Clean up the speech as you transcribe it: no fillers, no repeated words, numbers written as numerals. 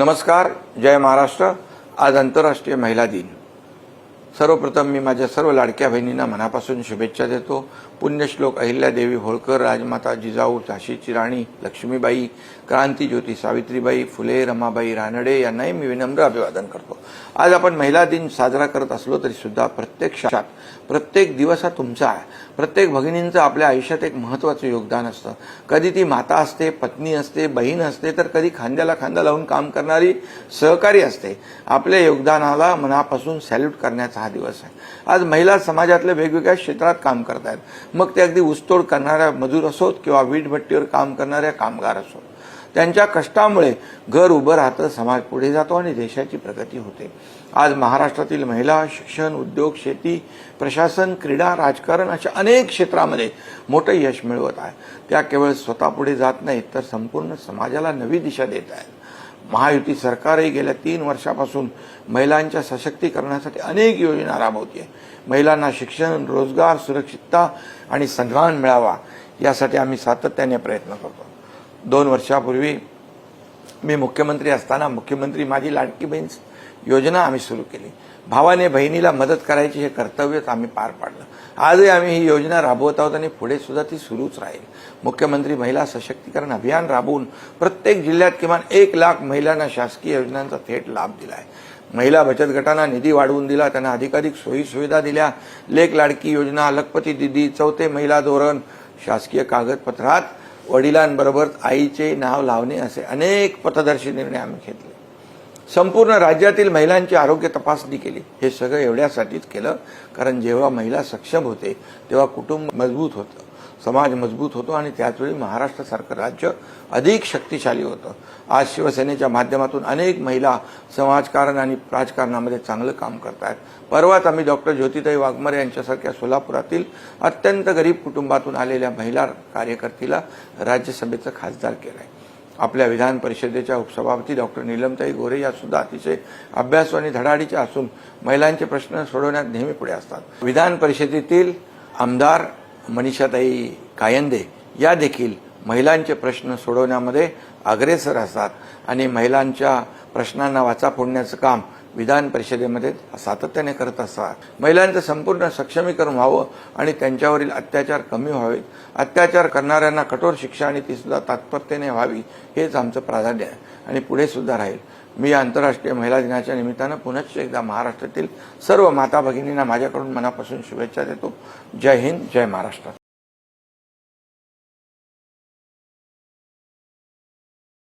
नमस्कार, जय महाराष्ट्र। आज आंतरराष्ट्रीय महिला दिन। सर्वप्रथम मी माझ्या सर्व लाडक्या बहिणींना मनापासून शुभेच्छा देतो। पुण्यश्लोक अहिल्यादेवी होळकर, राजमाता जिजाऊ, झाशीची राणी लक्ष्मीबाई, क्रांतीज्योती सावित्रीबाई फुले, रमाबाई रानडे यांनाही मी विनम्र अभिवादन करतो। आज आपण महिला दिन साजरा करत असलो तरी सुद्धा प्रत्यक्षात प्रत्येक दिवस हा तुमचा आहे। प्रत्येक भगिनींचं आपल्या आयुष्यात एक महत्त्वाचं योगदान असतं। कधी ती माता असते, पत्नी असते, बहीण असते, तर कधी खांद्याला खांदा लावून काम करणारी सहकारी असते। आपल्या योगदानाला मनापासून सॅल्यूट करण्याचा हा दिवस आहे। आज महिला समाजातल्या वेगवेगळ्या क्षेत्रात काम करत आहेत, मग ते अगदी ऊसतोड करणाऱ्या मजूर असोत किंवा वीटभट्टीवर काम करणाऱ्या कामगार असोत। त्यांच्या कष्टामुळे घर उभं राहतं, समाज पुढे जातो आणि देशाची प्रगती होते। आज महाराष्ट्रातील महिला शिक्षण, उद्योग, शेती, प्रशासन, क्रीडा, राजकारण अशा अनेक क्षेत्रामध्ये मोठं यश मिळवत आहे। त्या केवळ स्वतः पुढे जात नाहीत, तर संपूर्ण समाजाला नवी दिशा देत आहेत। महायुती सरकारही गेल्या 3 वर्षापासून महिलांच्या सशक्तीकरणासाठी अनेक योजना राबवते। महिलांना शिक्षण, रोजगार, सुरक्षितता आणि सन्मान मिळावा यासाठी आम्ही सातत्याने प्रयत्न करतो। 2 वर्षापूर्वी मी मुख्यमंत्री असताना मुख्यमंत्री माझी लाडकी बहीण योजना आम्ही सुरू केली। भावाने बहिणीला मदत करायची हे कर्तव्यच आम्ही पार पाडलं। आजही आम्ही ही योजना राबवत आहोत आणि पुढे सुद्धा ती सुरूच राहील। मुख्यमंत्री महिला सशक्तीकरण अभियान राबवून प्रत्येक जिल्ह्यात किमान 1 लाख महिलांना शासकीय योजनांचा थेट लाभ दिलाय। महिला बचत गटांना निधी वाढवून दिला, त्यांना अधिकाधिक सोयी सुविधा दिल्या। लेक लाडकी योजना, लखपती दीदी, चौथे महिला धोरण, शासकीय कागदपत्रात वडिलांबरोबर आईचे नाव लावणे असे अनेक पथदर्शी निर्णय आम्ही घेतले। संपूर्ण राज्यातील महिलांची आरोग्य तपासणी केली। हे सगळं एवढ्यासाठीच केलं कारण जेव्हा महिला सक्षम होते तेव्हा कुटुंब मजबूत होतं, समाज मजबूत होतो आणि त्याचवेळी महाराष्ट्रासारखं राज्य अधिक शक्तिशाली होतं। आज शिवसेनेच्या माध्यमातून अनेक महिला समाजकारण आणि राजकारणामध्ये चांगलं काम करत आहेत। परवाच आम्ही डॉक्टर ज्योतिताई वाघमारे यांच्यासारख्या सोलापुरातील अत्यंत गरीब कुटुंबातून आलेल्या महिला कार्यकर्तीला राज्यसभेचं खासदार केलंय। आपल्या विधान परिषदेच्या उपसभापती डॉक्टर नीलमताई गोरे या सुद्धा अतिशय अभ्यासू आणि धडाडीच्या असून महिलांचे प्रश्न सोडवण्यात नेहमी पुढे असतात। विधान परिषदेतील आमदार मनीषाताई कायंदे या देखील महिलांचे प्रश्न सोडवण्यामध्ये अग्रेसर असतात आणि महिलांच्या प्रश्नांना वाचा फोडण्याचं काम विधान परिषदेमध्ये सातत्याने करत असतात। महिलांचं संपूर्ण सक्षमीकरण व्हावं आणि त्यांच्यावरील अत्याचार कमी व्हावेत। अत्याचार करणाऱ्यांना कठोर शिक्षा आणि ती सुद्धा तात्परतेने व्हावी हेच आमचं प्राधान्य आहे आणि पुढे सुद्धा राहील। मी आंतरराष्ट्रीय महिला दिनाच्या निमित्तानं पुनश्च एकदा महाराष्ट्रातील सर्व माता भगिनींना माझ्याकडून मनापासून शुभेच्छा देतो। जय हिंद, जय महाराष्ट्र।